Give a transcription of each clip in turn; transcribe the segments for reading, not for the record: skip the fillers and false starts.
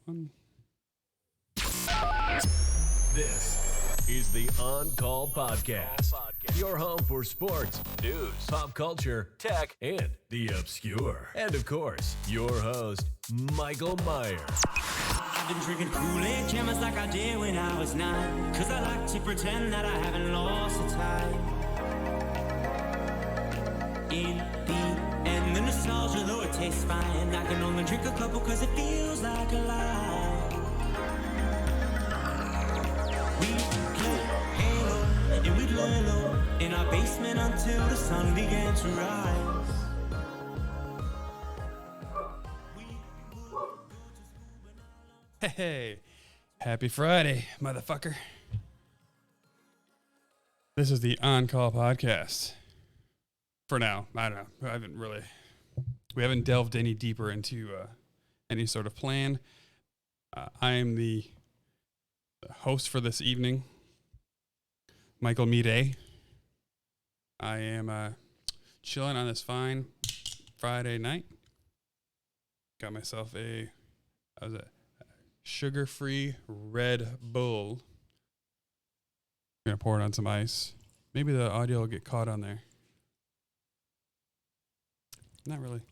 one. This is the On Call Podcast, your home for sports, news, pop culture, tech, and the obscure. And of course, your host, Michael Myers. I've been drinking Kool-Aid jammers like I did when I was 9, 'cause I like to pretend that I haven't lost the time. In the end, the nostalgia, though it tastes fine, I can only drink a couple 'cause it feels like a lie. We played Halo and we'd lay low in our basement until the sun began to rise. Hey, happy Friday, motherfucker. This is the On Call Podcast. For now, I don't know. We haven't delved any deeper into any sort of plan. I am the host for this evening, Michael Mide. I am chilling on this fine Friday night. Got myself a sugar-free Red Bull. I'm gonna pour it on some ice. Maybe the audio will get caught on there. Not really.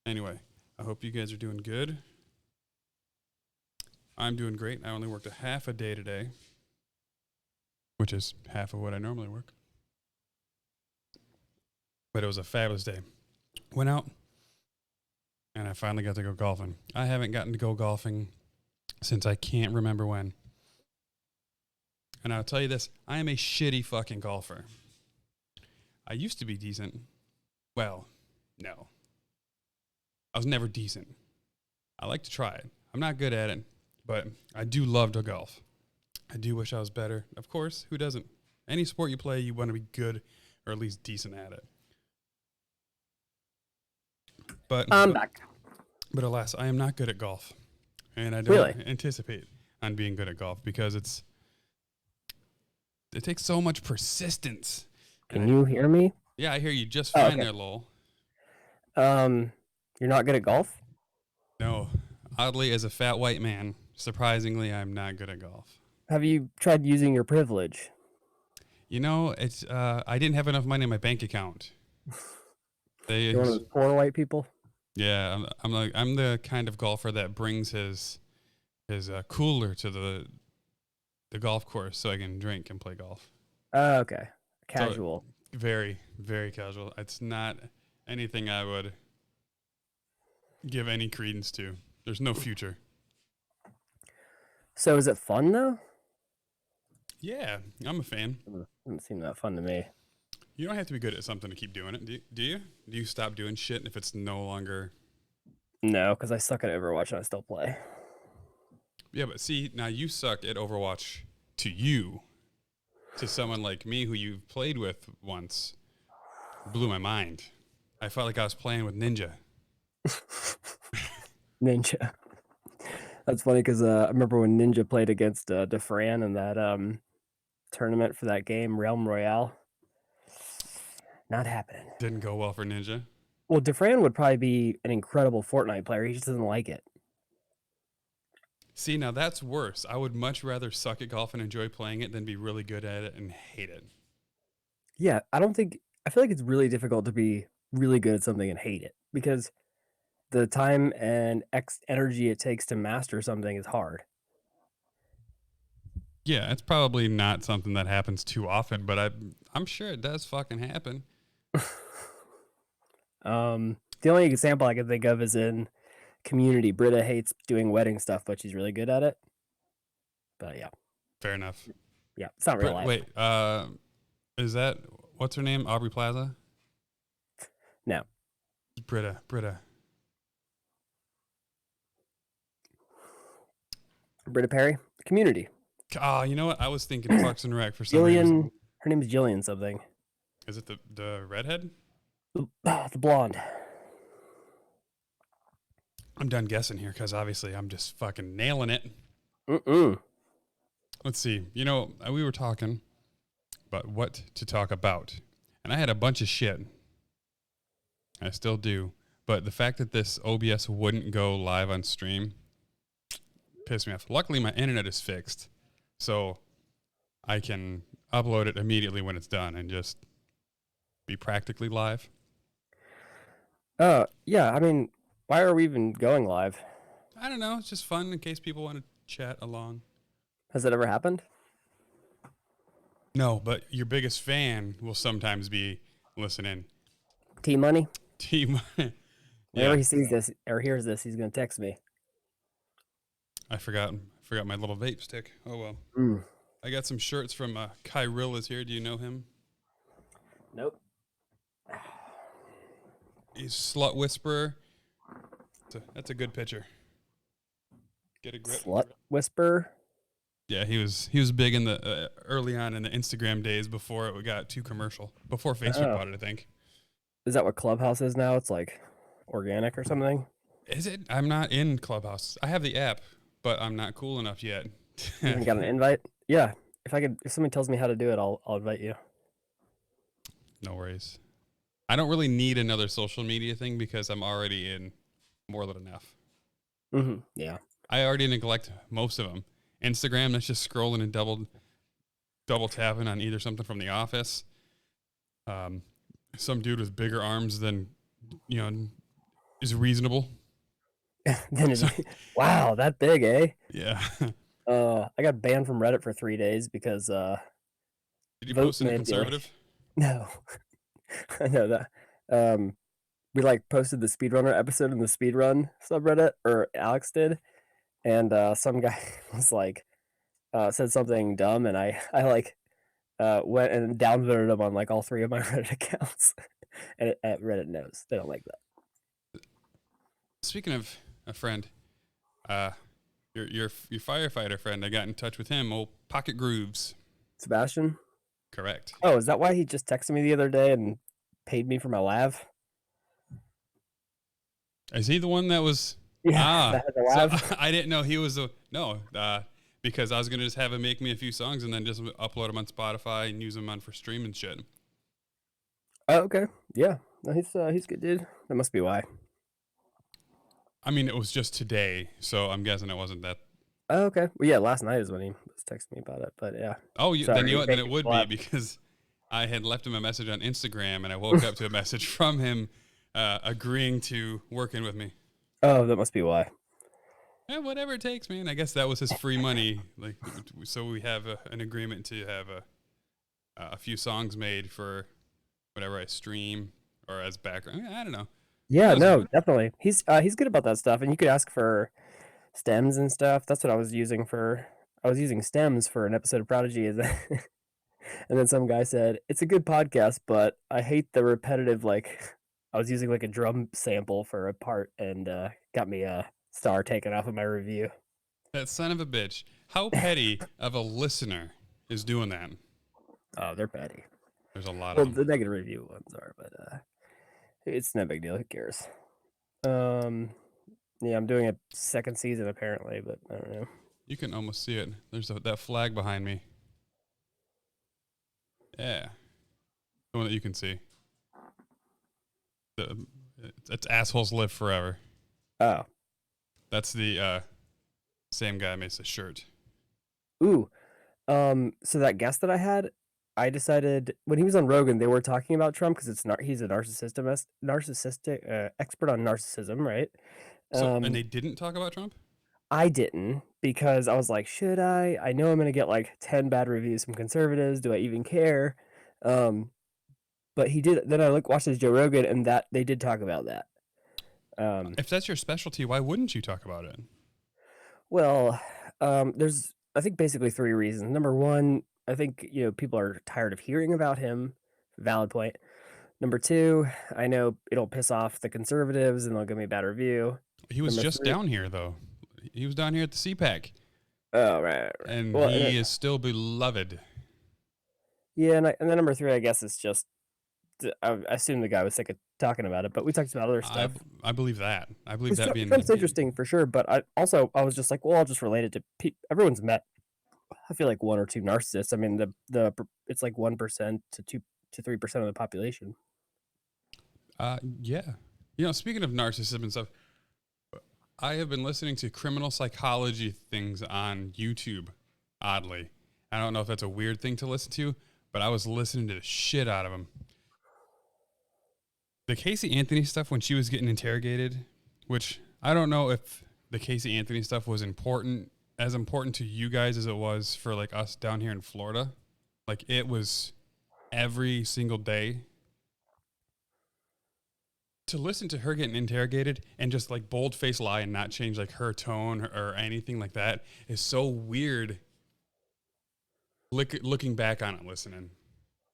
Anyway, I hope you guys are doing good. I'm doing great. I only worked a half a day today, which is half of what I normally work. But it was a fabulous day. Went out, and I finally got to go golfing. I haven't gotten to go golfing since I can't remember when. And I'll tell you this, I am a shitty fucking golfer. I used to be decent. Well, no. I was never decent. I like to try it. I'm not good at it, but I do love to golf. I do wish I was better. Of course, who doesn't? Any sport you play, you want to be good or at least decent at it. But I'm back. But alas, I am not good at golf. And I don't anticipate on being good at golf because it takes so much persistence. Can you hear me? Yeah, I hear you just fine okay. there, lol. You're not good at golf? No. Oddly, as a fat white man, surprisingly, I'm not good at golf. Have you tried using your privilege? You know, it's I didn't have enough money in my bank account. You're one of those poor white people? Yeah, I'm the kind of golfer that brings his cooler to the golf course so I can drink and play golf. Okay. Casual. So, very, very casual. It's not anything I would give any credence to. There's no future. So is it fun though? Yeah, I'm a fan. Doesn't seem that fun to me. You don't have to be good at something to keep doing it, do you? Do you stop doing shit if it's no longer... No, because I suck at Overwatch and I still play. Yeah, but see, now you suck at Overwatch to you. To someone like me who you've played with once, blew my mind. I felt like I was playing with Ninja. Ninja. That's funny because I remember when Ninja played against DeFran in that tournament for that game, Realm Royale. Not happening. Didn't go well for Ninja. Well, DeFran would probably be an incredible Fortnite player. He just doesn't like it. See, now that's worse. I would much rather suck at golf and enjoy playing it than be really good at it and hate it. Yeah, I feel like it's really difficult to be really good at something and hate it because the time and energy it takes to master something is hard. Yeah, it's probably not something that happens too often, but I'm sure it does fucking happen. The only example I can think of is in Community. Britta hates doing wedding stuff, but she's really good at it. But yeah. Fair enough. Yeah, it's not real life. Wait, is that, what's her name? Aubrey Plaza? No. Britta. Britta Perry? Community. Oh, you know what? I was thinking Parks and Rec for some reason. Her name is Jillian something. Is it the redhead? The blonde. I'm done guessing here because obviously I'm just fucking nailing it. Let's see. You know, we were talking about what to talk about. And I had a bunch of shit. I still do. But the fact that this OBS wouldn't go live on stream pissed me off. Luckily, my internet is fixed, so I can upload it immediately when it's done and just be practically live. Yeah, I mean, why are we even going live? I don't know. It's just fun in case people want to chat along. Has that ever happened? No, but your biggest fan will sometimes be listening. T-Money? Team. Whenever he sees this or hears this, he's going to text me. I forgot my little vape stick. Oh, well. I got some shirts from Kyrill is here. Do you know him? Nope. He's Slut Whisperer. That's a good picture. Get a grip. Slut Whisperer? Yeah, he was big in the early on in the Instagram days before it got too commercial. Before Facebook bought it, I think. Is that what Clubhouse is now? It's like organic or something? Is it? I'm not in Clubhouse. I have the app, but I'm not cool enough yet. You haven't got an invite? Yeah. If somebody tells me how to do it, I'll invite you. No worries. I don't really need another social media thing because I'm already in more than enough. Mm-hmm. Yeah. I already neglect most of them. Instagram, that's just scrolling and double tapping on either something from The Office. Some dude with bigger arms than, is reasonable. Wow, that big, eh? Yeah. I got banned from Reddit for 3 days because Did you post in conservative? No. I know that. We posted the speedrunner episode in the speedrun subreddit, or Alex did, and some guy was said something dumb, and I went and downvoted him on all 3 of my Reddit accounts. And Reddit knows they don't like that. Speaking of a friend, your firefighter friend, I got in touch with him. Old Pocket Grooves. Sebastian? Correct. Oh, is that why he just texted me the other day and paid me for my lav? Is he the one that was? Yeah, so I didn't know he was because I was gonna just have him make me a few songs and then just upload them on Spotify and use them for streaming shit. Oh, okay. Yeah, no, he's good, dude. That must be why. I mean, it was just today, so I'm guessing it wasn't that. Oh, okay. Well, yeah, last night is when he was texting me about it, but yeah. Oh, then it would be because I had left him a message on Instagram and I woke up to a message from him agreeing to working with me. Oh, that must be why. Yeah, whatever it takes, man. I guess that was his free money. So we have an agreement to have a few songs made for whatever I stream or as background. I don't know. Yeah, no, definitely. He's good about that stuff, and you could ask for stems and stuff. That's what I was using I was using stems for an episode of Prodigy, and then some guy said it's a good podcast, but I hate the repetitive. I was using a drum sample for a part, and got me a star taken off of my review. That son of a bitch! How petty of a listener is doing that? Oh, they're petty. There's a lot of them. The negative review ones are, but it's no big deal. Who cares? Yeah, I'm doing a 2nd season apparently, but I don't know. You can almost see it. There's that flag behind me. Yeah, the one that you can see. It's assholes live forever. Oh, that's the same guy makes the shirt. Ooh, so that guest that I had, I decided when he was on Rogan, they were talking about Trump because he's a narcissistic expert on narcissism, right? So, and they didn't talk about Trump? I didn't, because I was like, should I? I know I'm going to get 10 bad reviews from conservatives. Do I even care? But he did. Then I watched his Joe Rogan, and that they did talk about that. If that's your specialty, why wouldn't you talk about it? Well, there's, I think, basically 3 reasons. Number 1, I think, people are tired of hearing about him. Valid point. Number 2, I know it'll piss off the conservatives and they'll give me a bad review. He was just down here, though. He was down here at the CPAC. Oh, right. And he is still beloved. Yeah, and then number 3, I guess, is just, I assume the guy was sick of talking about it, but we talked about other stuff. I believe that. I believe that being... Trump's interesting for sure, but I was just well, I'll just relate it to everyone's met, I feel 1 or 2 narcissists. I mean, it's 1% to 2 to 3% of the population. Yeah. You know, speaking of narcissism and stuff, I have been listening to criminal psychology things on YouTube, oddly. I don't know if that's a weird thing to listen to, but I was listening to the shit out of them. The Casey Anthony stuff when she was getting interrogated, which I don't know if the Casey Anthony stuff was as important to you guys as it was for like us down here in Florida. Like it was every single day. To listen to her getting interrogated and just like bold-faced lie and not change like her tone or anything like that is so weird. Looking back on it, listening.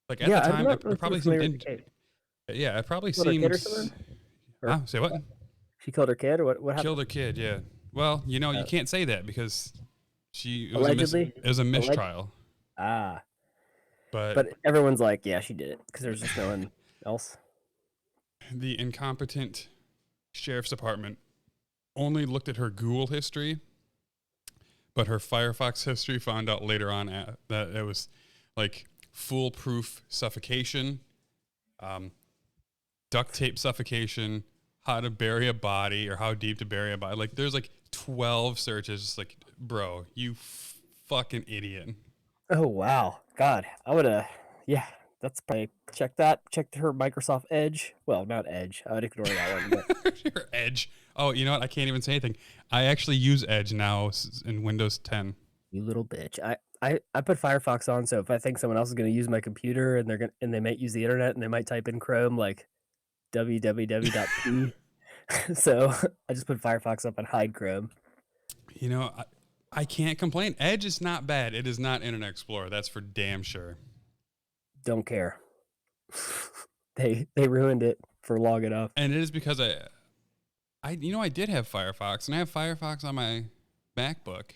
Like at the time, it probably seemed. Yeah, it probably seemed. Kid or something? Or say what? She killed her kid, or what happened? Killed her kid, yeah. Well, you know, you can't say that because it was a mistrial. But everyone's like, yeah, she did it because there's just no one else. The incompetent sheriff's department only looked at her Google history, but her Firefox history found out later on that it was like foolproof suffocation, duct tape suffocation, how to bury a body or how deep to bury a body. Like there's like 12 searches. Just like, bro, you fucking idiot. Oh, wow. God, I would have, yeah, that's probably, checked her Microsoft Edge. Well, not Edge. I would ignore that one. But. Your Edge. Oh, you know what? I can't even say anything. I actually use Edge now in Windows 10. You little bitch. I put Firefox on, so if I think someone else is going to use my computer and they might use the internet and they might type in Chrome like www.p. So I just put Firefox up and hide Chrome. You know, I can't complain. Edge is not bad. It is not Internet Explorer. That's for damn sure. Don't care. They ruined it for long enough. And it is because I did have Firefox, and I have Firefox on my MacBook.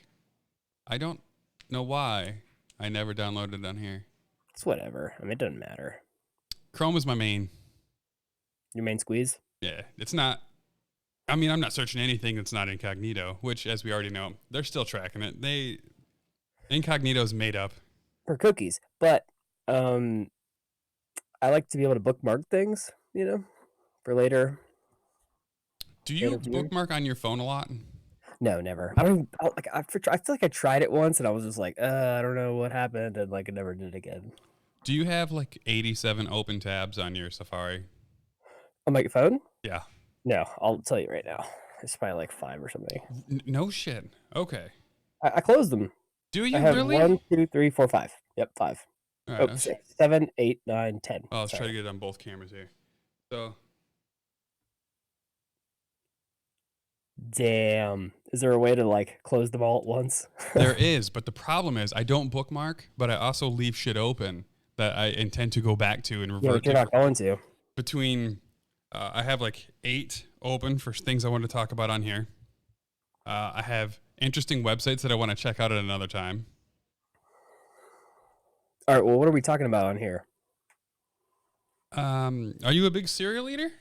I don't know why I never downloaded it on here. It's whatever. I mean, it doesn't matter. Chrome is my main. Your main squeeze? Yeah, it's not. I mean, I'm not searching anything that's not incognito, which, as we already know, they're still tracking it. Incognito's made up. For cookies. But I like to be able to bookmark things, for later. Do you bookmark on your phone a lot? No, never. I feel like I tried it once and I was just like, I don't know what happened, and like I never did it again. Do you have like 87 open tabs on your Safari? On my phone? Yeah. No, I'll tell you right now. It's probably like 5 or something. No shit. Okay. I closed them. Do you I have really? 1, 2, 3, 4, 5. Yep, 5. All right, 6, 7, 8, 9, 10. Well, let's try to get it on both cameras here. So. Damn. Is there a way to like close them all at once? There is, but the problem is I don't bookmark, but I also leave shit open that I intend to go back to and revert to. Yeah, but you're not going to. Between, I have like 8 open for things I want to talk about on here. I have interesting websites that I want to check out at another time. All right, well, what are we talking about on here? Are you a big cereal eater?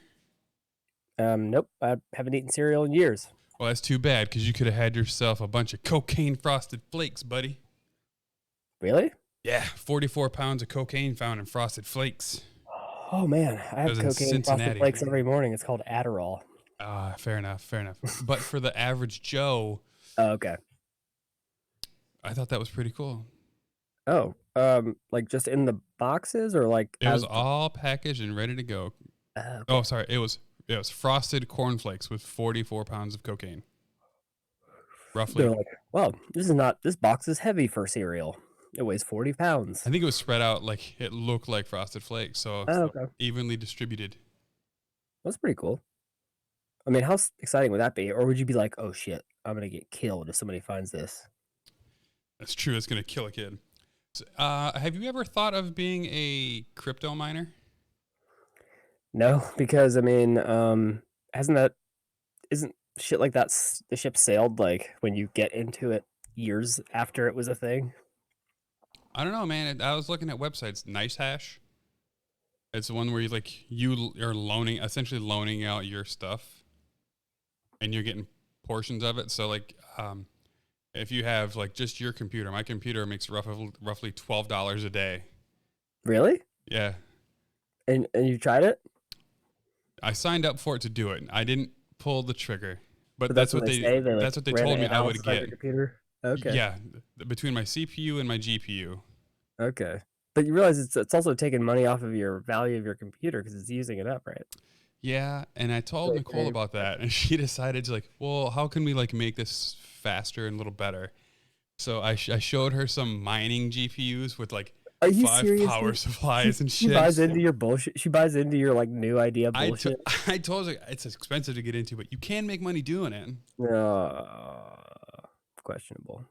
Nope. I haven't eaten cereal in years. Well, that's too bad because you could have had yourself a bunch of cocaine frosted flakes, buddy. Really? Yeah, 44 pounds of cocaine found in frosted flakes. Oh man, I have cocaine frosted flakes every morning. It's called Adderall. Fair enough. But for the average Joe, oh, okay. I thought that was pretty cool. Oh, like just in the boxes or like it was all packaged and ready to go. Okay. Oh, sorry, it was frosted cornflakes with 44 pounds of cocaine. Roughly. They're like, well, this box is heavy for cereal. It weighs 40 pounds. I think it was spread out like it looked like frosted flakes, so okay. Evenly distributed. That's pretty cool. I mean, how exciting would that be? Or would you be like, oh shit, I'm going to get killed if somebody finds this? That's true. It's going to kill a kid. So, have you ever thought of being a crypto miner? No, because I mean, isn't shit like that, the ship sailed like when you get into it years after it was a thing? I don't know, man. I was looking at websites. Nice Hash. It's the one where you are essentially loaning out your stuff, and you're getting portions of it. So if you have just your computer, my computer makes roughly $12 a day. Really? Yeah. And you tried it? I signed up for it to do it. I didn't pull the trigger, but that's what they say. that's what they told me I would get. Your computer. Okay. Yeah, between my CPU and my GPU. Okay. But you realize it's also taking money off of your value of your computer because it's using it up, right? Yeah, and I told Nicole about that, and she decided to like, well, how can we like make this faster and a little better? So I showed her some mining GPUs with like 5 power supplies and shit. She buys into your bullshit. She buys into your like new idea bullshit. I told her it's expensive to get into, but you can make money doing it. Questionable.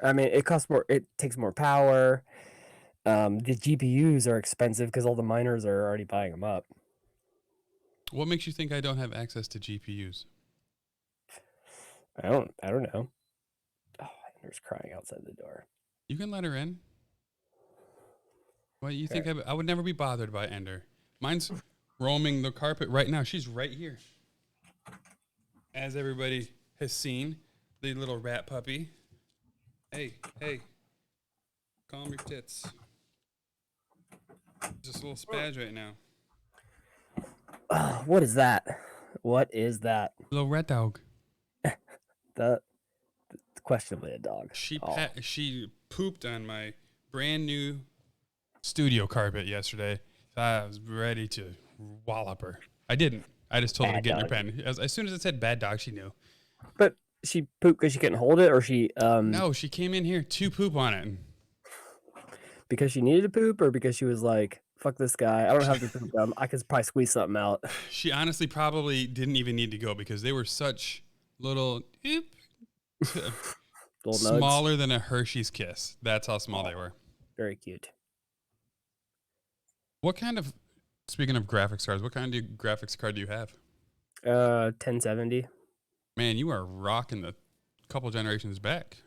I mean, it costs more. It takes more power. The GPUs are expensive because all the miners are already buying them up. What makes you think I don't have access to GPUs? I don't know. Oh, Ender's crying outside the door. You can let her in. What, you think I would never be bothered by Ender? Mine's roaming the carpet right now. She's right here. As everybody has seen, the little rat puppy. Hey, calm your tits. Just a little spaz right now. What is that? What is that? Little rat dog. That's questionably a dog. She pooped on my brand new studio carpet yesterday. I was ready to wallop her. I didn't. I just told her to get in your pen. As soon as it said bad dog, she knew. But she pooped because she couldn't hold it, or she No, she came in here to poop on it. Because she needed to poop, or because she was like, fuck this guy, I don't have to poop. I could probably squeeze something out. She honestly probably didn't even need to go because they were such little smaller than a Hershey's Kiss. That's how small they were. Very cute. What kind of, speaking of graphics cards, what kind of graphics card do you have? 1070. Man, you are rocking the couple generations back.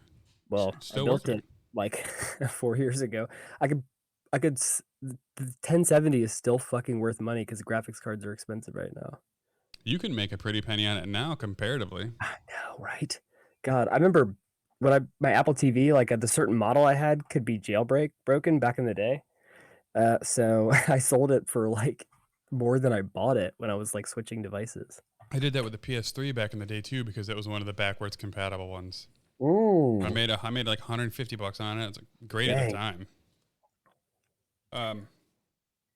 Well, still I built working. it like 4 years ago. The 1070 is still fucking worth money because graphics cards are expensive right now. You can make a pretty penny on it now, comparatively. I know, right? God, I remember when my Apple TV, like at the certain model I had, could be broken back in the day. So I sold it for like more than I bought it when I was like switching devices. I did that with the PS3 back in the day too because it was one of the backwards compatible ones. Ooh. I made like $150 on it. It's great at the time.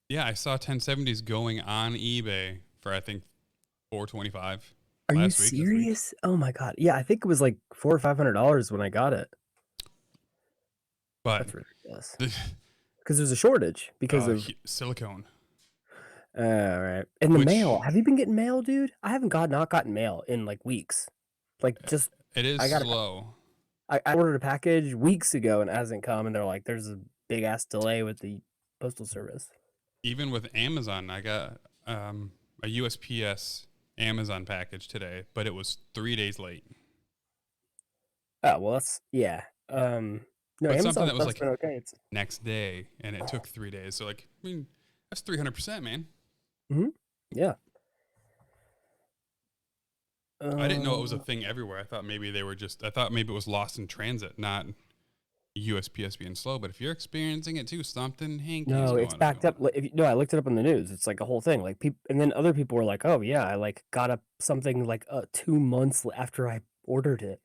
Yeah, I saw 1070s going on eBay for I think $425. Are you serious? Oh my god! Yeah, I think it was like $400 or $500 when I got it. But that's ridiculous. Because there's a shortage because of silicone. All right. And the mail. Have you been getting mail, dude? I haven't not gotten mail in like weeks. Like just it is slow. I ordered a package weeks ago and it hasn't come, and they're like, there's a big ass delay with the postal service. Even with Amazon, I got a USPS Amazon package today, but it was 3 days late. Oh well, that's no. But Amazon something that was like okay. It's next day, and it took 3 days. So like, I mean, that's 300%, man. Mm-hmm. Yeah. I didn't know it was a thing everywhere. I thought maybe it was lost in transit, not USPS being slow. But if you're experiencing it too, something hanky. No, it's backed up. I looked it up on the news. It's like a whole thing. Like and then other people were like, "Oh yeah, I like got up something like 2 months after I ordered it."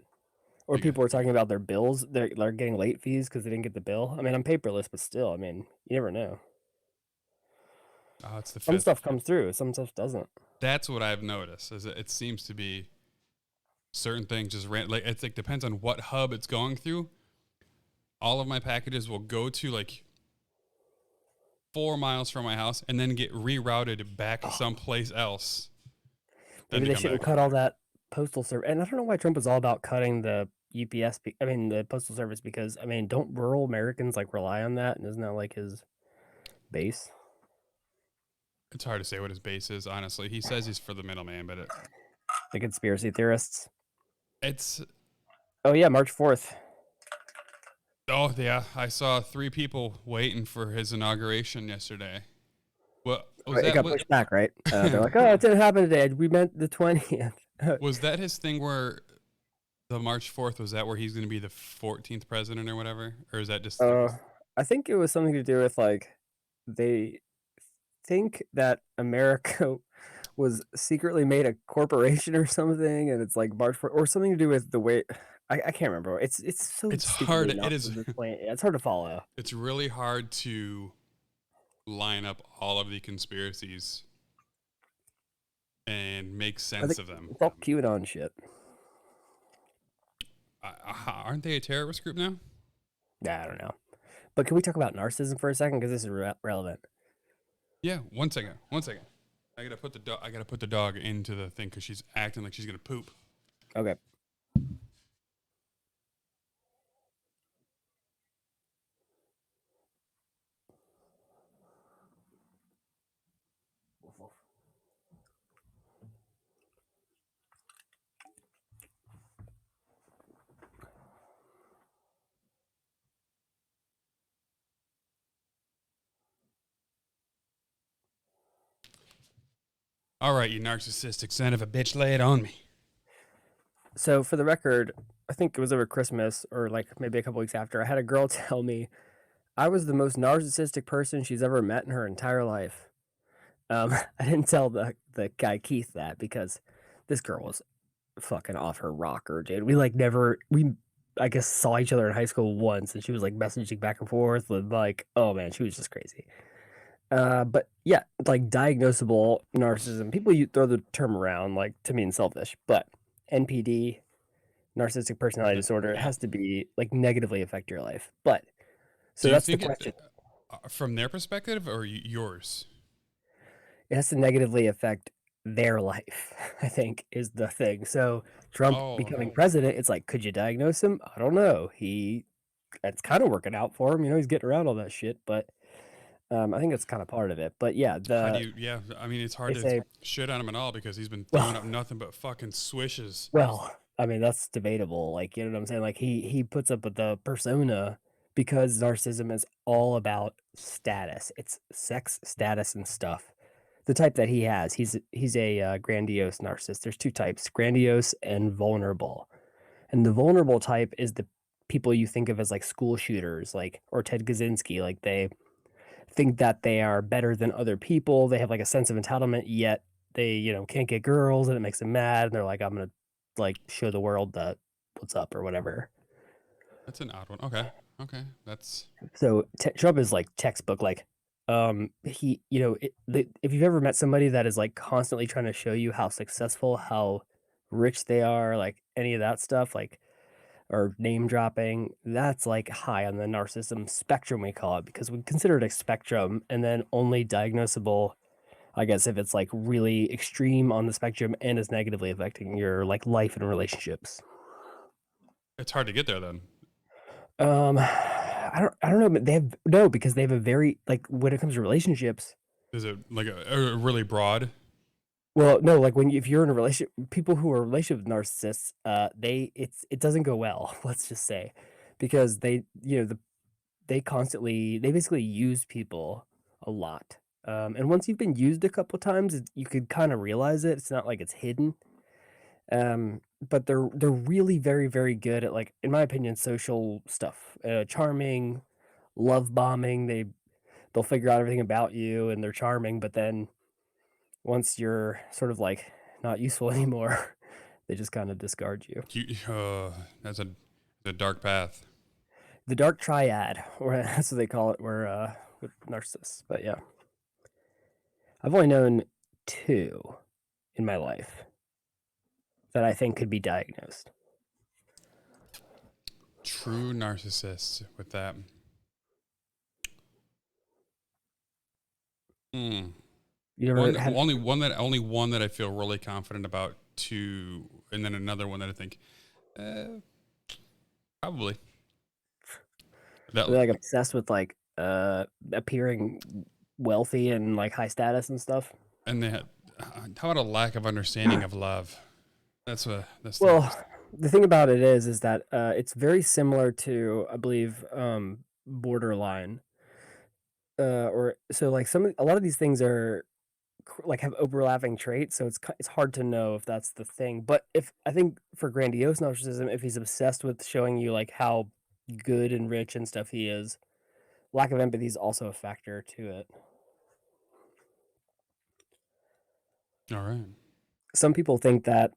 Or people were talking about their bills. They're getting late fees because they didn't get the bill. I mean, I'm paperless, but still, I mean, you never know. Oh, it's the some stuff comes through, some stuff doesn't. That's what I've noticed. Is it seems to be certain things just like it's like depends on what hub it's going through. All of my packages will go to like 4 miles from my house and then get rerouted back someplace else. Maybe they shouldn't cut all that postal service. And I don't know why Trump is all about cutting the the postal service, because I mean, don't rural Americans like rely on that? And isn't that like his base? It's hard to say what his base is, honestly. He says he's for the middleman, but the conspiracy theorists. It's March 4th. Oh yeah, I saw 3 people waiting for his inauguration yesterday. Well, it got pushed back, right? They're like, "Oh, it didn't happen today. We meant the 20th." Was that his thing where the March 4th, was that where he's going to be the 14th president or whatever? Or is that just... I think it was something to do with like, they think that America was secretly made a corporation or something, and it's like March for, or something to do with the way I can't remember. It's so It's stupidly hard. It is. nonsense at this point. Yeah, it's hard to follow. It's really hard to line up all of the conspiracies and make I sense think of them. it's all QAnon shit. Aren't they a terrorist group now? Yeah, I don't know. But can we talk about narcissism for a second, because this is relevant? Yeah. 1 second. 1 second. I gotta put the dog. I gotta put the dog into the thing because she's acting like she's gonna poop. Okay. All right, you narcissistic son of a bitch, lay it on me. So for the record, I think it was over Christmas or like maybe a couple weeks after, I had a girl tell me I was the most narcissistic person she's ever met in her entire life. I didn't tell the guy Keith that because this girl was fucking off her rocker, dude. We like never we I guess saw each other in high school once, and she was like messaging back and forth with like, oh man, she was just crazy. But yeah, like diagnosable narcissism. People you throw the term around like to mean selfish, but NPD, narcissistic personality disorder, it Yeah. has to be like negatively affect your life. But so Do you that's the think question. from their perspective or yours? It has to negatively affect their life, I think, is the thing. So Trump Oh, becoming president, it's like, could you diagnose him? I don't know. It's kind of working out for him. He's getting around all that shit, but I think that's kind of part of it. But yeah, how do you? Yeah, I mean, it's hard they to say, shit on him at all because he's been throwing well, up nothing but fucking swishes. well, I mean, that's debatable. Like, you know what I'm saying? Like he puts up with the persona because narcissism is all about status. It's sex, status, and stuff. The type that he has, he's a grandiose narcissist. There's two types: grandiose and vulnerable. And the vulnerable type is the people you think of as like school shooters, like or Ted Kaczynski. Like they think that they are better than other people. They have like a sense of entitlement, yet they can't get girls, and it makes them mad. And they're like, I'm gonna like show the world that what's up or whatever. That's an odd one. Okay, okay, that's So Trump is like textbook. Like, he, if you've ever met somebody that is like constantly trying to show you how successful, how rich they are, like any of that stuff, like, or name dropping, that's like high on the narcissism spectrum, we call it, because we consider it a spectrum and then only diagnosable, I guess, if it's like really extreme on the spectrum and is negatively affecting your like life and relationships. it's hard to get there then. I don't know, but they have no, because they have a very like when it comes to relationships. Is it like a really broad? Well, no, like if you're in a relationship, people who are in a relationship with narcissists, it doesn't go well. Let's just say, because they basically use people a lot. And once you've been used a couple times, you could kind of realize it. It's not like it's hidden. But they're really very, very good at, like, in my opinion, social stuff. Charming, love bombing. They'll figure out everything about you, and they're charming. But then once you're sort of like not useful anymore, they just kind of discard you. That's a dark path. The dark triad, or that's what they call it, where with narcissists. But yeah, I've only known two in my life that I think could be diagnosed. True narcissists with that. You ever had Only one that I feel really confident about. Two, and then another one that I think probably that. They're like obsessed with like appearing wealthy and like high status and stuff? And they had how about a lack of understanding of love? That's Well, the thing about it is that it's very similar to, I believe, borderline. Or so like a lot of these things are like have overlapping traits, so it's hard to know if that's the thing. But if I think for grandiose narcissism, if he's obsessed with showing you like how good and rich and stuff he is, lack of empathy is also a factor to it. All right. Some people think that,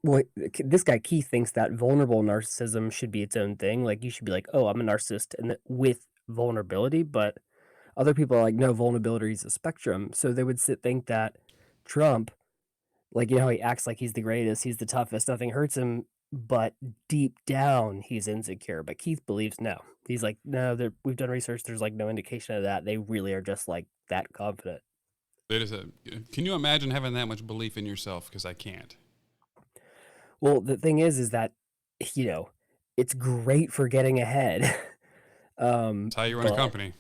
well, this guy Keith thinks that vulnerable narcissism should be its own thing. Like you should be like, oh, I'm a narcissist, and with vulnerability. But other people are like, no, vulnerability is a spectrum. So they would think that Trump, like, you know, he acts like he's the greatest, he's the toughest, nothing hurts him, but deep down he's insecure. But Keith believes no. He's like, no, we've done research. There's like no indication of that. They really are just like that confident. Can you imagine having that much belief in yourself? Because I can't. Well, the thing is that, you know, it's great for getting ahead. That's how you run a company.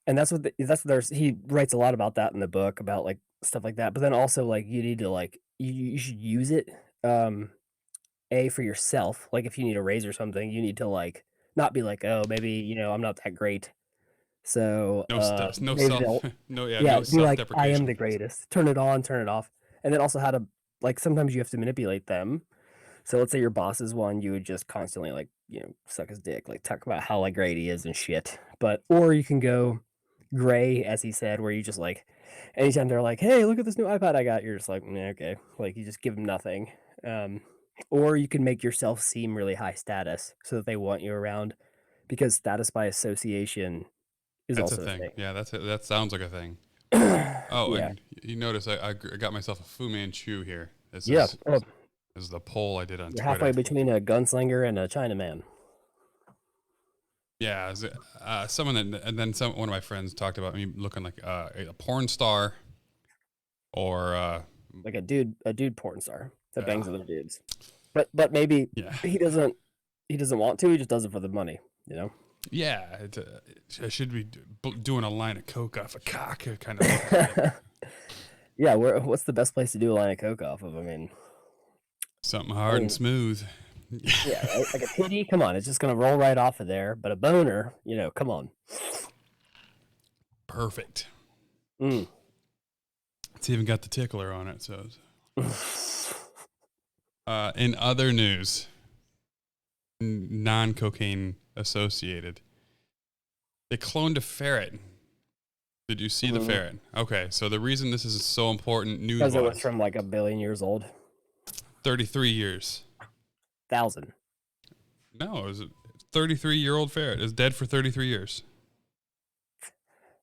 And that's what there's he writes a lot about that in the book about like stuff like that. But then also like you need to like you should use it for yourself. Like if you need a raise or something, you need to like not be like, oh, maybe, you know, I'm not that great. So No stuff, no maybe self, no be like, I am self-deprecation. the greatest. Turn it on, turn it off. And then also how to like sometimes you have to manipulate them. So let's say your boss is one, you would just constantly like, you know, suck his dick, like talk about how like great he is and shit. But or you can go gray, as he said, where you just like anytime they're like, hey, look at this new iPad I got, you're just like, okay. Like you just give them nothing. Or you can make yourself seem really high status so that they want you around because status by association is That's also a thing. thing. Yeah, that sounds like a thing. Oh, Yeah. and you notice I got myself a Fu Manchu here. This Yeah. is the poll I did on You're Twitter. halfway between a gunslinger and a Chinaman. Yeah, and then one of my friends talked about me looking like a porn star, or like a dude porn star that bangs Yeah. other dudes. But maybe yeah, he doesn't want to. He just does it for the money, you know. yeah. I should be doing a line of coke off a cock, kind of. Yeah, what's the best place to do a line of coke off of? I mean, Something hard and smooth. Yeah, right? Like a titty, come on, it's just gonna roll right off of there. But a boner, you know, come on. Perfect. Mm. It's even got the tickler on it. So, in other news, non-cocaine associated, they cloned a ferret. Did you see the ferret? Okay, so the reason this is so important news Because it was from like 1 billion years old. 33 years. 1,000. No, it was a 33-year-old ferret. It's dead for 33 years.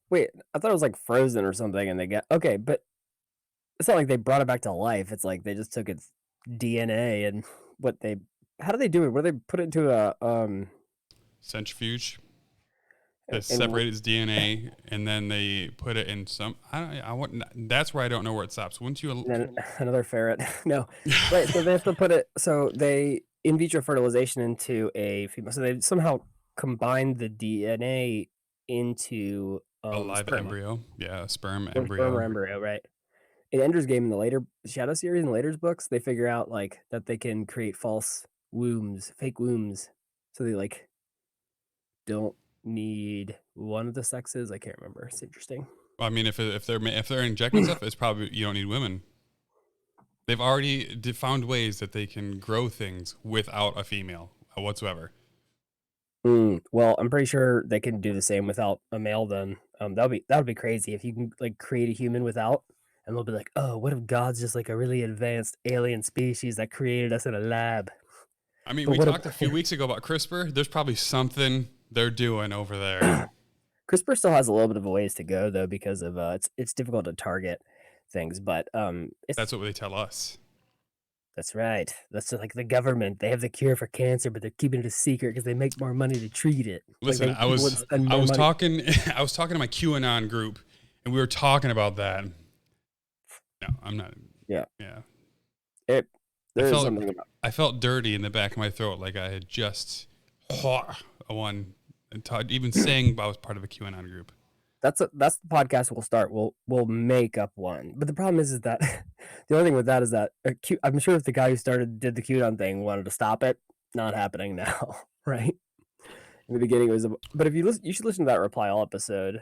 Wait, I thought it was like frozen or something, and they got okay, but it's not like they brought it back to life. It's like they just took its DNA and how do they do it? Where they put it into a Centrifuge. They separate its DNA and then they put it in some. That's where I don't know where it stops. Wouldn't you? then another ferret. No, right. So they have to put it. So they in vitro fertilization into a female. So they somehow combined the DNA into A live sperm. embryo. Yeah, a sperm Or embryo. sperm or embryo, right? In Ender's Game, in the later Shadow series, in the later books, they figure out like that they can create false wombs, fake wombs, so they like don't need one of the sexes. I can't remember. It's interesting. I mean, if they're injecting stuff, it's probably you don't need women. They've already found ways that they can grow things without a female whatsoever. Well, I'm pretty sure they can do the same without a male. Then that would be crazy if you can like create a human without, and they'll be like, oh, what if God's just like a really advanced alien species that created us in a lab? I mean, But we what talked a few weeks ago about CRISPR. There's probably something they're doing over there. CRISPR still has a little bit of a ways to go though because of it's difficult to target things, but That's what they tell us. that's right. That's just like the government. They have the cure for cancer, but they're keeping it a secret because they make more money to treat it. Listen, like I was talking I was talking to my QAnon group, and we were talking about that. No, I'm not. Yeah. There's something about I felt dirty in the back of my throat, like I had just one, and even saying I was part of a QAnon group. that's the podcast we'll start. We'll make up one. But the problem is that the only thing with that is that I'm sure if the guy who did the QAnon thing wanted to stop it, not happening now, right? In the beginning it was, but if you listen, you should listen to that Reply All episode,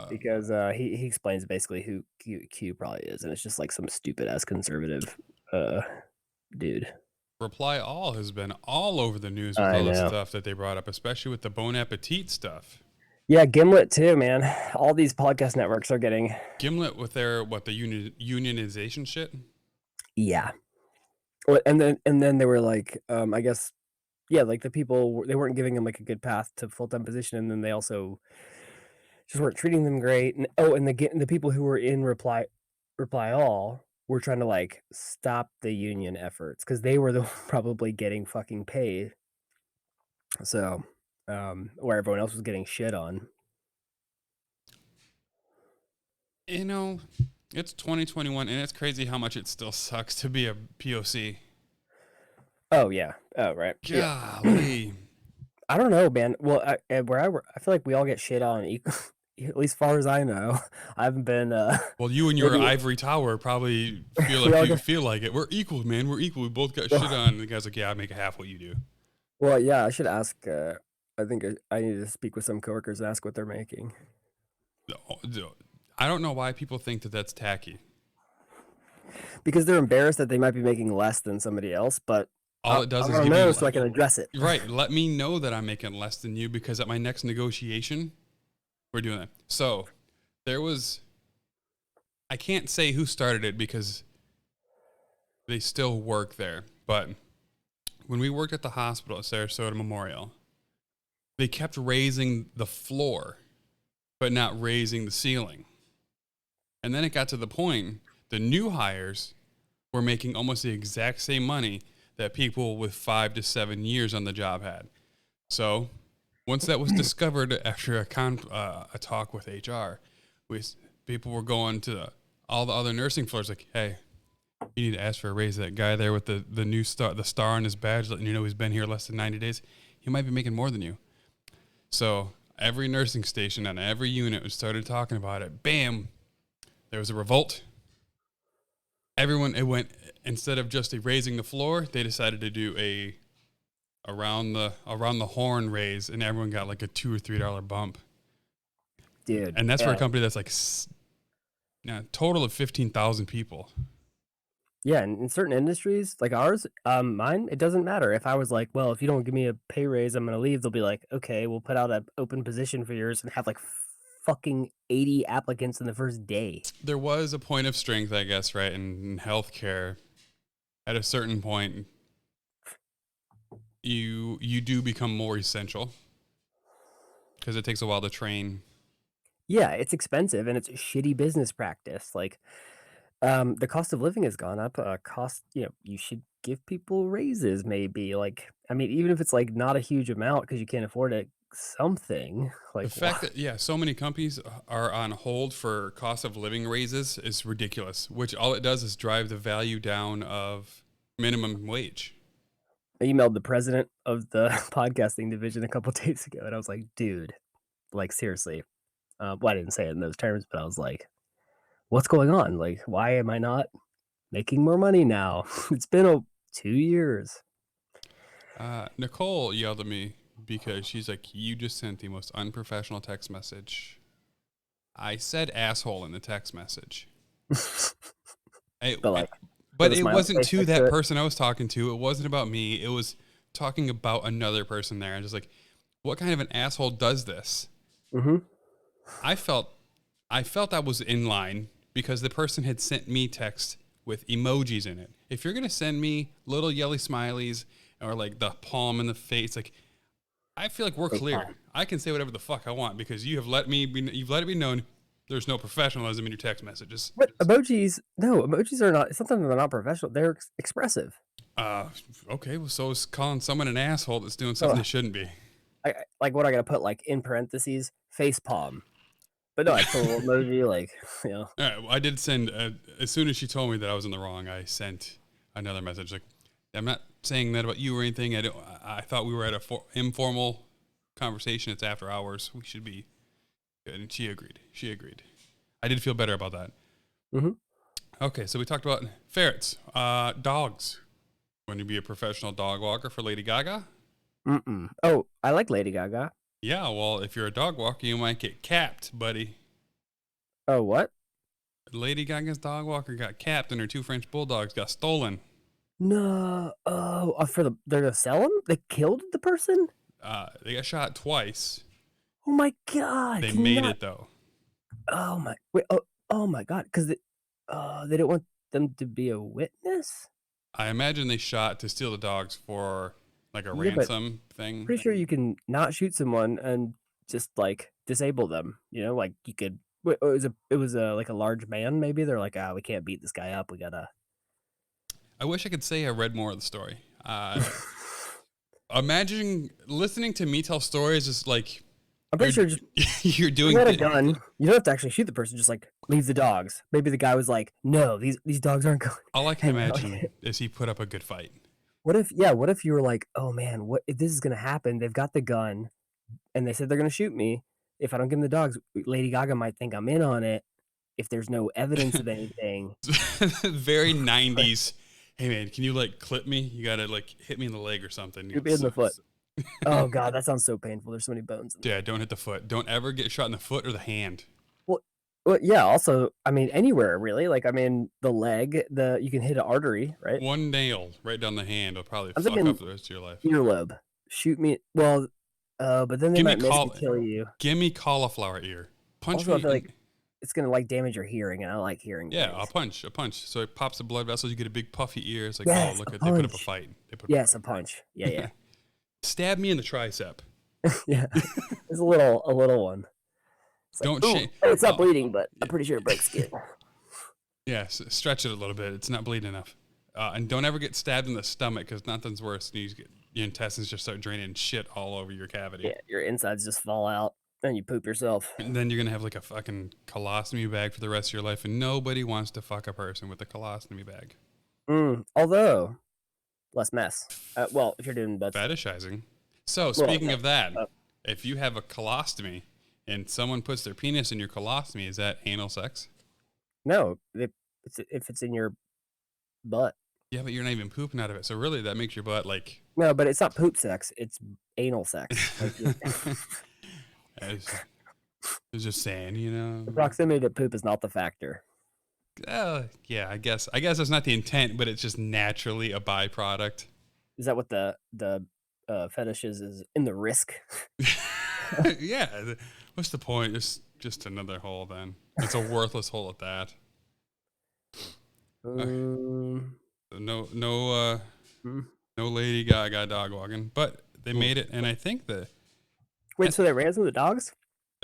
because he explains basically who Q probably is, and it's just like some stupid ass conservative dude. Reply All has been all over the news with all the stuff that they brought up, especially with the Bon Appetit stuff. Yeah, Gimlet too, man. All these podcast networks are getting. Gimlet with their the unionization shit. Yeah. And then they were like, I guess, yeah, like the people they weren't giving them like a good path to full-time position, and then they also just weren't treating them great. And the people who were in reply all were trying to like stop the union efforts because they were the probably getting fucking paid. So, where everyone else was getting shit on. You know, it's 2021, and it's crazy how much it still sucks to be a POC. Oh yeah. Oh right. Yeah. Golly. I don't know, man. Well, where I work, I feel like we all get shit on equal. At least far as I know, I haven't been. Well, you and your maybe ivory tower probably feel we like all you get. feel like it. We're equal, man. We're equal. We both got shit on. And the guy's like, yeah, I make half what you do. Well, yeah, I should ask. I think I need to speak with some coworkers and ask what they're making. I don't know why people think that that's tacky. Because they're embarrassed that they might be making less than somebody else, but All it does I is don't give know, you so I can address it. right. Let me know that I'm making less than you because at my next negotiation, we're doing that. So there was, I can't say who started it because they still work there, but when we worked at the hospital at Sarasota Memorial, they kept raising the floor, but not raising the ceiling. And then it got to the point, the new hires were making almost the exact same money that people with 5 to 7 years on the job had. So once that was discovered after a talk with HR, people were going to all the other nursing floors like, hey, you need to ask for a raise. That guy there with the new star, the star on his badge, letting you know he's been here less than 90 days, he might be making more than you. So every nursing station on every unit started talking about it. Bam, there was a revolt. Everyone, it went, instead of just raising the floor, they decided to do a around the horn raise, and everyone got like a $2 or $3 bump. Dude. And that's for a company that's like total of 15,000 people. Yeah, in certain industries like ours, mine, it doesn't matter. If I was like, well, if you don't give me a pay raise, I'm gonna leave. They'll be like, okay, we'll put out an open position for yours and have like fucking 80 applicants in the first day. There was a point of strength, I guess, right, in healthcare. At a certain point, you do become more essential because it takes a while to train. Yeah, it's expensive and it's a shitty business practice. Like, the cost of living has gone up. You should give people raises, maybe. Like, I mean, even if it's like not a huge amount because you can't afford it, something like The fact that, so many companies are on hold for cost of living raises is ridiculous, which all it does is drive the value down of minimum wage. I emailed the president of the podcasting division a couple days ago, and I was like, dude, like, seriously. Well, I didn't say it in those terms, but I was like, what's going on? Like, why am I not making more money now? It's been 2 years. Nicole yelled at me because she's like, you just sent the most unprofessional text message. I said asshole in the text message. But it wasn't to that person I was talking to. It wasn't about me. It was talking about another person there. And just like, what kind of an asshole does this? Mm-hmm. I felt I was in line because the person had sent me text with emojis in it. If you're gonna send me little yelly smileys or like the palm in the face, like, I feel like we're clear. I can say whatever the fuck I want because you've let it be known there's no professionalism in your text messages. But emojis are not. Sometimes they're not professional. They're expressive. Okay. Well, so is calling someone an asshole that's doing something they shouldn't be. Like what I gotta put like in parentheses face palm. But no, I put a little emoji, like, you know. All right, well, I did send, as soon as she told me that I was in the wrong, I sent another message. Like, I'm not saying that about you or anything. I thought we were at a informal conversation. It's after hours. We should be good. And she agreed. I did feel better about that. Mm-hmm. Okay, so we talked about ferrets, dogs. Want to be a professional dog walker for Lady Gaga? Mm-mm. Oh, I like Lady Gaga. Yeah, well, if you're a dog walker, you might get capped, buddy. Oh, what? Lady Gaga's dog walker got capped and her 2 French bulldogs got stolen. No. Oh, they're gonna sell them? They killed the person? They got shot twice. Oh my god! They made it though. Oh my wait! Oh my god! Because they didn't want them to be a witness. I imagine they shot to steal the dogs for like a Yeah, but ransom thing. pretty sure you can not shoot someone and just like disable them. You know, like you could. It was a like a large man. Maybe they're like, we can't beat this guy up. We gotta. I wish I could say I read more of the story. Imagining listening to me tell stories is like I'm pretty sure just you're doing. you had a gun. You don't have to actually shoot the person. Just like leave the dogs. Maybe the guy was like, "No, these dogs aren't going." All I can imagine is he put up a good fight. What if you were like, "Oh man, what if this is gonna happen? They've got the gun, and they said they're gonna shoot me. If I don't give them the dogs, Lady Gaga might think I'm in on it. If there's no evidence of anything." Very 90s. Hey man, can you like clip me? You gotta like hit me in the leg or something. Shoot me in the foot. Oh god, that sounds so painful. There's so many bones. Yeah, don't hit the foot. Don't ever get shot in the foot or the hand. Well, yeah. Also, I mean, anywhere really. Like, I mean, the leg, you can hit an artery, right? One nail right down the hand will probably I'm fuck thinking up the rest of your life. Earlobe. Shoot me. Well, but then they might miss and kill you. Give me cauliflower ear. Punch Also, me. I feel like it's gonna like damage your hearing, and I like hearing. Yeah, things. a punch. So it pops the blood vessels. You get a big puffy ear. It's like, Yes, oh, look a at they put up a punch. fight. They put up Yes, a a punch. Yeah, yeah, Stab me in the tricep. yeah. It's a little one. It's like, Don't ooh, it's not bleeding, but I'm pretty sure it breaks skin. Yes, stretch it a little bit. It's not bleeding enough. And don't ever get stabbed in the stomach because nothing's worse than your intestines just start draining shit all over your cavity. Yeah, your insides just fall out and you poop yourself. And then you're going to have like a fucking colostomy bag for the rest of your life. And nobody wants to fuck a person with a colostomy bag. Although, less mess. Well, if you're doing that. Fetishizing. So, speaking of that, if you have a colostomy and someone puts their penis in your colostomy, is that anal sex? No, if it's in your butt. Yeah, but you're not even pooping out of it. So really, that makes your butt like... No, but it's not poop sex. It's anal sex. I was just saying, you know. The proximity to poop is not the factor. Yeah, I guess that's not the intent, but it's just naturally a byproduct. Is that what the fetish is in the risk? Yeah. What's the point? It's just another hole then. It's a worthless hole at that. No Lady Gaga dog walking, but they made it, and I think Wait, so they ransom the dogs?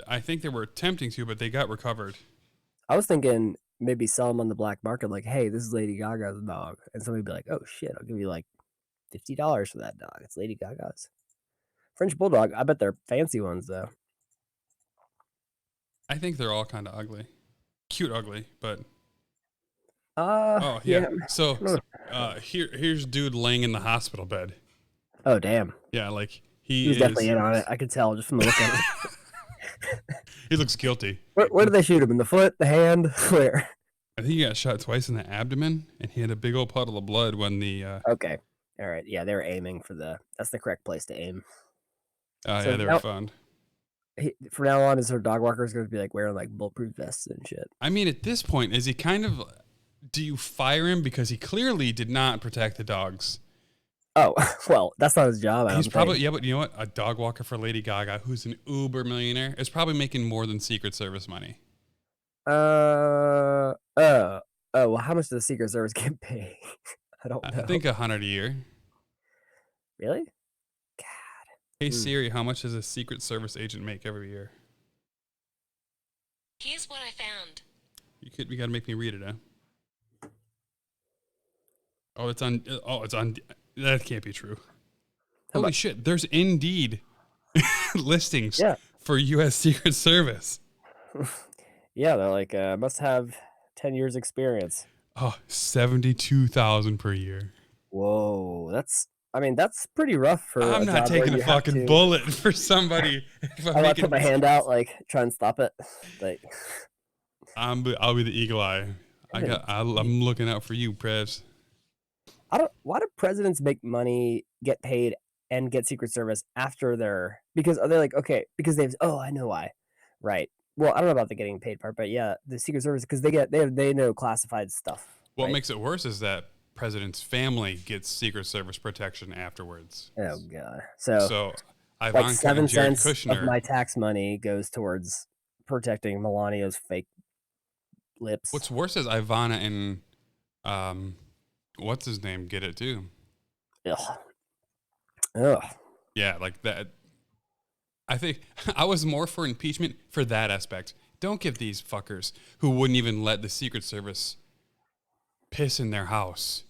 I think they were attempting to, but they got recovered. I was thinking maybe sell them on the black market, like, hey, this is Lady Gaga's dog, and somebody'd be like, oh shit, I'll give you like $50 for that dog. It's Lady Gaga's. French bulldog. I bet they're fancy ones though. I think they're all kind of ugly, cute ugly, but. Yeah. So, here's dude laying in the hospital bed. Oh damn. Yeah, like he's definitely in on it. I could tell just from the look at it. He looks guilty. Where did they shoot him? In the foot? The hand? Where? I think he got shot twice in the abdomen, and he had a big old puddle of blood when the. Okay. All right. Yeah, they were aiming for that's the correct place to aim. Yeah, they were found. From now on, is her dog walker is going to be like wearing like bulletproof vests and shit. I mean, at this point, is he kind of? Do you fire him because he clearly did not protect the dogs? Oh well, that's not his job. He's probably but you know what? A dog walker for Lady Gaga, who's an uber millionaire, is probably making more than Secret Service money. Well, how much does the Secret Service get paid? I don't know. I think $100 a year. Really? Hey Siri, how much does a Secret Service agent make every year? Here's what I found. You gotta make me read it, huh? Oh, it's on. That can't be true. Holy shit! There's Indeed listings for U.S. Secret Service. Yeah, they're like must have 10 years experience. Oh, $72,000 per year. Whoa, that's pretty rough for. I'm not taking a fucking bullet for somebody. I put my hand out, like try and stop it. Like, I'll be the eagle eye. I'm looking out for you, Prevs. Why do presidents make money, get paid, and get Secret Service after because are they like, okay, because I know why. Right. Well, I don't know about the getting paid part, but yeah, the Secret Service, because they know classified stuff. What makes it worse is that president's family gets Secret Service protection afterwards. Oh god. So Ivanka Like 7 and Jared cents of Kushner. my tax money goes towards protecting Melania's fake lips. What's worse is Ivana and what's his name get it too. Ugh. Yeah, like that. I think I was more for impeachment for that aspect. Don't give these fuckers who wouldn't even let the Secret Service piss in their house.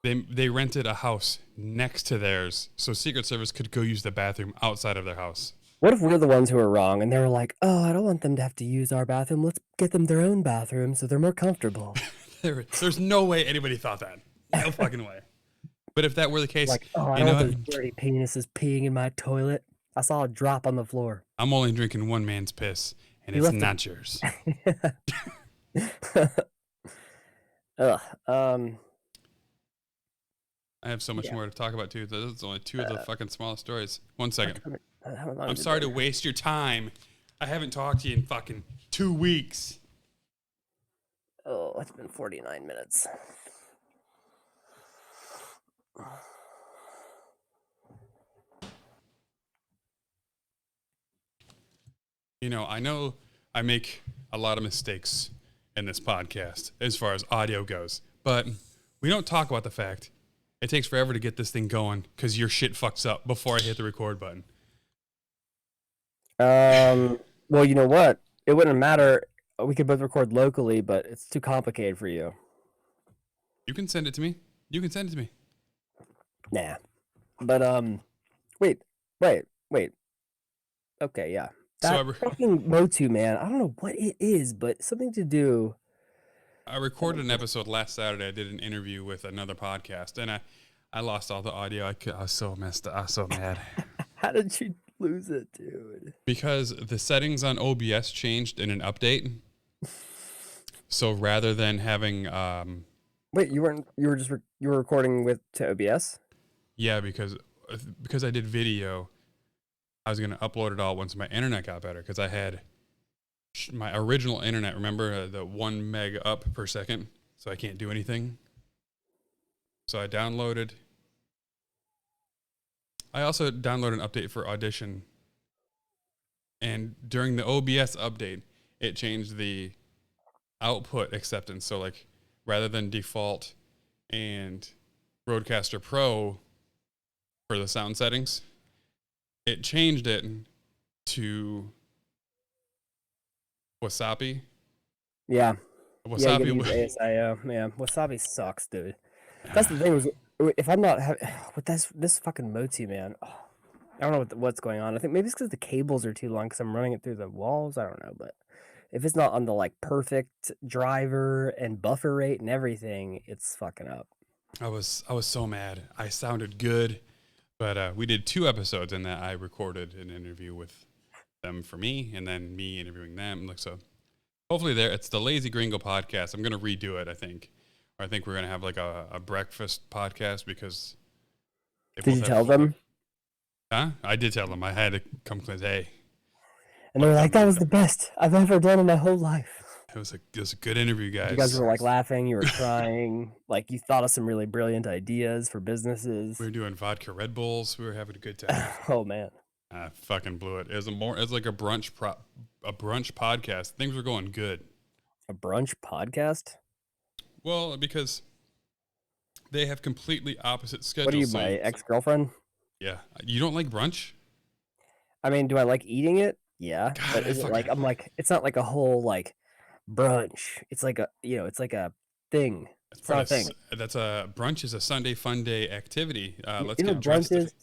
They rented a house next to theirs so Secret Service could go use the bathroom outside of their house. What if we're the ones who are wrong and they were like, oh, I don't want them to have to use our bathroom. Let's get them their own bathroom so they're more comfortable. There's no way anybody thought that. No fucking way. But if that were the case, Like, oh, I you don't know want what? those dirty penises peeing in my toilet. I saw a drop on the floor. I'm only drinking one man's piss, and You it's left not yours. Ugh. I have so much more to talk about too. Those are only two of the fucking smallest stories. 1 second. I'm sorry to waste your time. I haven't talked to you in fucking 2 weeks. Oh, it's been 49 minutes. You know I make a lot of mistakes in this podcast as far as audio goes, but we don't talk about the fact it takes forever to get this thing going because your shit fucks up before I hit the record button. Well, you know what? It wouldn't matter. We could both record locally, but it's too complicated for you. You can send it to me. Nah. But wait. Okay, yeah. That fucking Motu, man. I don't know what it is, but something to do. I recorded an episode last Saturday. I did an interview with another podcast, and I lost all the audio. I was so messed up. I was so mad. How did you lose it, dude? Because the settings on OBS changed in an update. So rather than having wait, you were recording to OBS? Yeah, because I did video, I was going to upload it all once my internet got better because I had my original internet, remember, the 1 meg up per second, so I can't do anything. So I also downloaded an update for Audition, and during the OBS update, it changed the output acceptance. So like rather than default and Rodecaster Pro for the sound settings, it changed it to Wasabi. Yeah. Wasabi. Yeah, ASIO. Yeah, Wasabi sucks, dude. That's the thing. Was if I'm not with this fucking Motu, man. Oh, I don't know what's going on. I think maybe it's because the cables are too long because I'm running it through the walls. I don't know, but if it's not on the like perfect driver and buffer rate and everything, it's fucking up. I was so mad. I sounded good, but we did 2 episodes in that I recorded an interview with them for me, and then me interviewing them. Like, so hopefully it's the Lazy Gringo podcast. I'm gonna redo it. I think we're gonna have like a breakfast podcast because. Did you tell them? Huh? I did tell them. I had to come clean. Hey. And they were like, "That was the best I've ever done in my whole life." It was a good interview, guys. You guys were like laughing, you were crying, like you thought of some really brilliant ideas for businesses. We were doing vodka Red Bulls. We were having a good time. Oh man. I fucking blew it. It was like a brunch podcast. Things were going good. A brunch podcast? Well, because they have completely opposite schedules. What are you, my ex-girlfriend? Yeah. You don't like brunch? I mean, do I like eating it? Yeah. God, but is it like it's not like a whole like brunch. It's like it's like a thing. It's not a thing. That's brunch is a Sunday fun day activity. Let's get brunch is.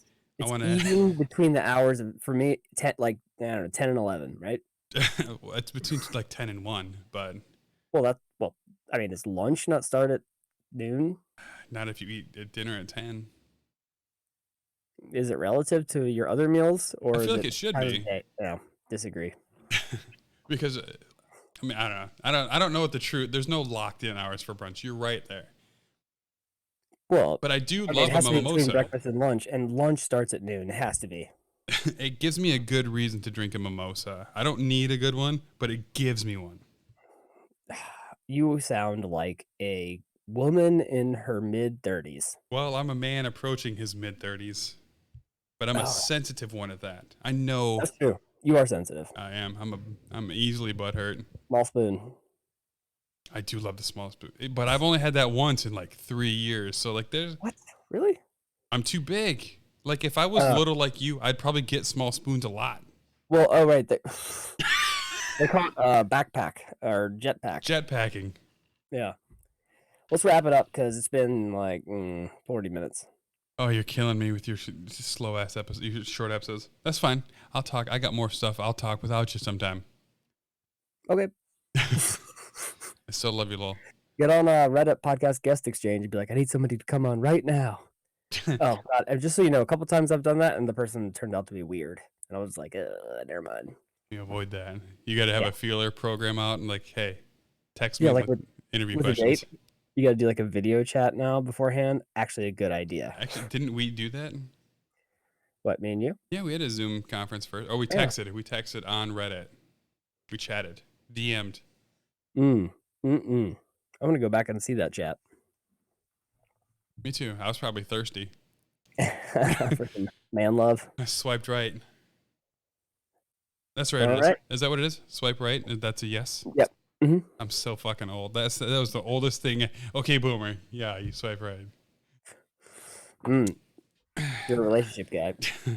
It's eating between the hours of, for me, 10 and 11, right? It's between like 10 and 1, but. I mean, does lunch not start at noon? Not if you eat dinner at 10. Is it relative to your other meals, or I feel like it should be? No, disagree. Because, I mean, I don't know. I don't know what the truth. There's no locked in hours for brunch. You're right there. Well, but I love a mimosa. Between breakfast and lunch starts at noon. It has to be. It gives me a good reason to drink a mimosa. I don't need a good one, but it gives me one. You sound like a woman in her mid-30s. Well, I'm a man approaching his mid-30s. but I'm a sensitive one at that. I know That's true. You are sensitive. I am. I'm easily butthurt. Small spoon. I do love the small spoon, but I've only had that once in like 3 years. So like, What? Really? I'm too big. Like if I was little like you, I'd probably get small spoons a lot. Well, oh right, they call it backpack or jetpack. Jetpacking. Yeah. Let's wrap it up because it's been like 40 minutes. Oh, you're killing me with your slow ass episodes, your short episodes. That's fine. I'll talk. I got more stuff. I'll talk without you sometime. Okay. I still love you, lol. Get on Reddit podcast guest exchange and be like, I need somebody to come on right now. Oh God! And just so you know, a couple times I've done that, and the person turned out to be weird, and I was like, never mind. You avoid that. You got to have a feeler program out and like, hey, text me Yeah, like with interview a questions. date, you got to do like a video chat now beforehand. Actually, a good idea. Actually, didn't we do that? What, me and you? Yeah, we had a Zoom conference first. Oh, we texted. Yeah. We texted on Reddit. We chatted. DM'd. I'm gonna go back and see that chat. Me too. I was probably thirsty. Freaking man love. I swiped right. That's right. All right. Is that what it is? Swipe right? That's a yes? Yep. Mm-hmm. I'm so fucking old. That was the oldest thing. Okay, boomer. Yeah, you swipe right. You're a relationship guy.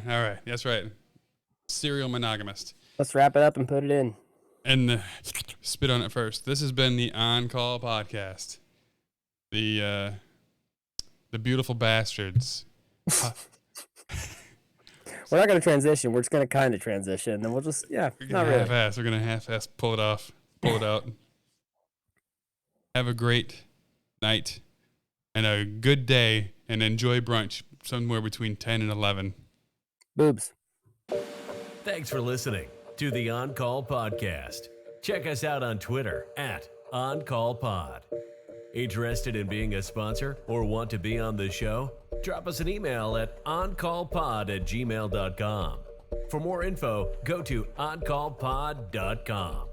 All right. That's right. Serial monogamist. Let's wrap it up and put it in. And spit on it first. This has been the On Call podcast. The beautiful bastards. We're not going to transition. We're just going to kind of transition. Then we'll just, We're not really. half-ass. We're going to half-ass pull it off. Pull it out. Have a great night and a good day and enjoy brunch somewhere between 10 and 11. Boobs. Thanks for listening to the On Call podcast. Check us out on Twitter at OnCallPod. Interested in being a sponsor or want to be on the show? Drop us an email at oncallpod@gmail.com. For more info, go to oncallpod.com.